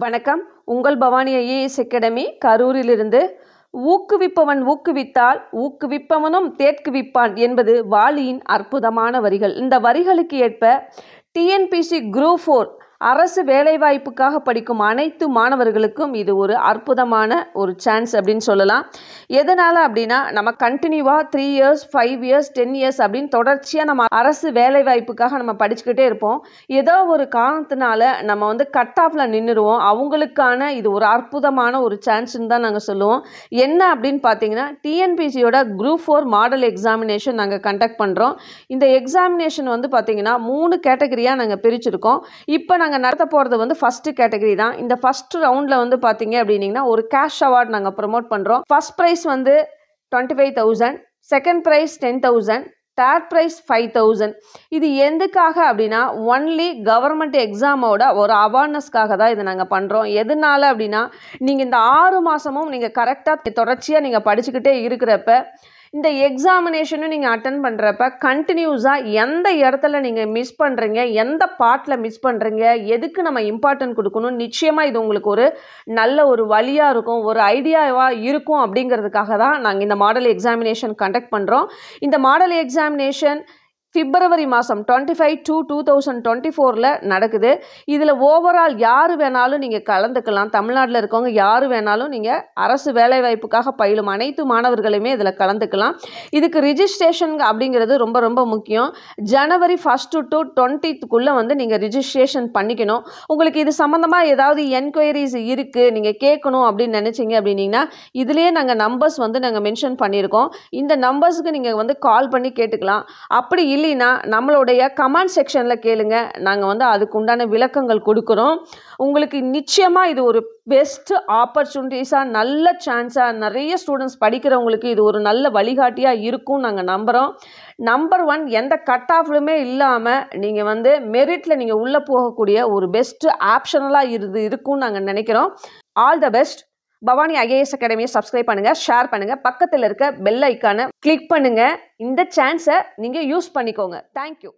வணக்கம். உங்கள் Bhavani IAS academy கரூரிலிருந்து. ஊக்குவிப்பவன் ஊக்குவித்தால் ஊக்குவிப்பவனும் தேக்குவிப்பான் என்பது வாலியின் அற்புதமான வரிகள். இந்த வரிகளுக்கு ஏற்ப டிஎன்பிஎஸ்சி குரூப் 4 அரசு வேலைவாய்ப்புக்காக படிக்கும் அனைத்து மாணவர்களுக்கும் இது ஒரு அற்புதமான ஒரு சான்ஸ் அப்படின்னு சொல்லலாம். எதனால் அப்படின்னா, நம்ம கண்டினியூவாக 3 இயர்ஸ் 5 இயர்ஸ் 10 இயர்ஸ் அப்படின்னு தொடர்ச்சியாக நம்ம அரசு வேலைவாய்ப்புக்காக நம்ம படிச்சுக்கிட்டே இருப்போம். ஏதோ ஒரு காரணத்தினால நம்ம கட் ஆஃபில் நின்றுடுவோம். அவங்களுக்கான இது ஒரு அற்புதமான ஒரு சான்ஸ்ன்னு தான் நாங்கள் சொல்லுவோம். என்ன அப்படின்னு பார்த்தீங்கன்னா, டிஎன்பிஎஸ்சியோட குரூப் 4 மாடல் எக்ஸாமினேஷன் நாங்கள் கண்டக்ட் பண்ணுறோம். இந்த எக்ஸாமினேஷன் பார்த்தீங்கன்னா 3 கேட்டகரியாக நாங்கள் பிரிச்சிருக்கோம். இப்போ நாங்கள் நடத்த போகிறது ஃபஸ்ட்டு கேட்டகரி தான். இந்த ஃபஸ்ட் ரவுண்டில் பார்த்தீங்க அப்படின்னீங்கன்னா ஒரு கேஷ் அவார்ட் நாங்கள் ப்ரமோட் பண்ணுறோம். First prize 25,000, second prize 10,000, third prize 5,000. இது எதுக்காக அப்படின்னா, ஒன்லி கவர்மெண்ட் எக்ஸாமோட ஒரு அவேர்னஸ்க்காக தான் இதை நாங்கள் பண்ணுறோம். எதனால அப்படின்னா, நீங்கள் இந்த 6 மாதமும் நீங்கள் கரெக்டாக தொடர்ச்சியாக நீங்கள் படிச்சுக்கிட்டே இருக்கிறப்ப, இந்த எக்ஸாமினேஷனும் நீங்கள் அட்டன் பண்ணுறப்ப கண்டினியூஸாக எந்த இடத்துல நீங்கள் மிஸ் பண்ணுறீங்க, எந்த பார்ட்டில் மிஸ் பண்ணுறீங்க, எதுக்கு நம்ம இம்பார்ட்டன்ட் கொடுக்கணும், நிச்சயமாக இது உங்களுக்கு ஒரு நல்ல ஒரு வழியாக இருக்கும், ஒரு ஐடியாவாக இருக்கும். அப்படிங்கிறதுக்காக தான் நாங்கள் இந்த மாடல் எக்ஸாமினேஷன் கண்டக்ட் பண்ணுறோம். இந்த மாடல் எக்ஸாமினேஷன் பிப்ரவரி மாதம் 25/2/2024 நடக்குது. இதில் ஓவரால் யார் வேணாலும் நீங்கள் கலந்துக்கலாம். தமிழ்நாட்டில் இருக்கவங்க யார் வேணாலும் நீங்கள் அரசு வேலைவாய்ப்புக்காக பயிலும் அனைத்து மாணவர்களுமே இதில் கலந்துக்கலாம். இதுக்கு ரிஜிஸ்ட்ரேஷன் அப்படிங்கிறது ரொம்ப ரொம்ப முக்கியம். ஜனவரி 1 to 20க்குள்ளே நீங்கள் ரிஜிஸ்ட்ரேஷன் பண்ணிக்கணும். உங்களுக்கு இது சம்மந்தமாக ஏதாவது என்கொயரிஸ் இருக்குது, நீங்கள் கேட்கணும் அப்படின்னு நினச்சிங்க அப்படின்னீங்கன்னா, இதுலேயே நாங்கள் நம்பர்ஸ் நாங்கள் மென்ஷன் பண்ணியிருக்கோம். இந்த நம்பர்ஸுக்கு நீங்கள் கால் பண்ணி கேட்டுக்கலாம். அப்படி இல்லைன்னா நம்மளுடைய கமெண்ட் செக்ஷனில் கேளுங்க. நாங்கள் அதுக்கு உண்டான விளக்கங்கள் கொடுக்குறோம். உங்களுக்கு நிச்சயமாக இது ஒரு பெஸ்ட் ஆப்பர்ச்சுனிட்டிஸாக, நல்ல சான்ஸாக, நிறைய ஸ்டூடெண்ட்ஸ் படிக்கிறவங்களுக்கு இது ஒரு நல்ல வழிகாட்டியாக இருக்கும் நாங்கள் நம்புகிறோம். நம்பர் 1, எந்த கட் ஆஃப்லுமே இல்லாமல் நீங்கள் மெரிட்டில் நீங்கள் உள்ளே போகக்கூடிய ஒரு பெஸ்ட் ஆப்ஷனலாக இருக்கும்னு நாங்கள் நினைக்கிறோம். All the best. Bhavani IAS அகாடமியை சப்ஸ்கிரைப் பண்ணுங்கள், ஷேர் பண்ணுங்கள், பக்கத்தில் இருக்க பெல் ஐக்கானை கிளிக் பண்ணுங்கள். இந்த சான்ஸை நீங்கள் யூஸ் பண்ணிக்கோங்க. தேங்க்யூ.